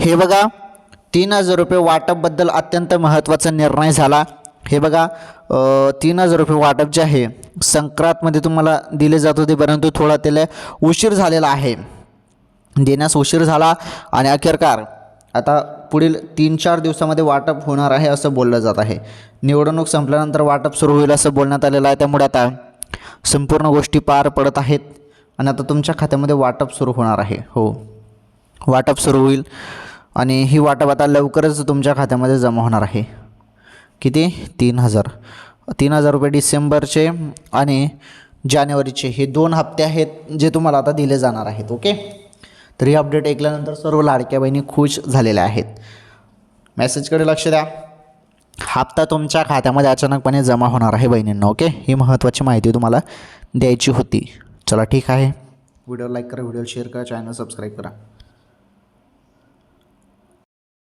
हे बघा 3,000 रुपये वाटपबद्दल अत्यंत महत्त्वाचा निर्णय झाला। हे बघा 3,000 रुपये वाटप जे आहे संक्रांतमध्ये तुम्हाला दिले जात होते, परंतु थोडा त्याला उशीर झालेला आहे, देण्यास उशीर झाला आणि अखेरकार आता पुढील 3-4 दिवसामध्ये वाटप होणार आहे असं बोललं जात आहे। निवडणूक संपल्यानंतर वाटप सुरू होईल असं बोलण्यात आलेलं आहे। त्यामुळे आता संपूर्ण गोष्टी पार पडत आहेत आणि आता तुमच्या खात्यामध्ये वाटप सुरू होणार आहे। हो, वाटप सुरू होईल आणि ही वाटप आता लवकरच तुमच्या खात्यामध्ये जमा होणार आहे। किती? 3,000 रुपये डिसेंबरचे आणि जानेवारीचे हे 2 हप्ते आहेत जे तुम्हाला आता दिले जाणार आहेत। ओके, तर ही अपडेट ऐकल्यानंतर सर्व लाडक्या बहिणी खुश झालेल्या आहेत। मेसेजकडे लक्ष द्या, हप्ता तुमच्या खात्यामध्ये अचानकपणे जमा होणार आहे बहिणींनो। ओके, ही महत्त्वाची माहिती तुम्हाला द्यायची होती। चला ठीक आहे, व्हिडिओ लाईक करा, व्हिडिओ शेअर करा, चॅनल सबस्क्राईब करा।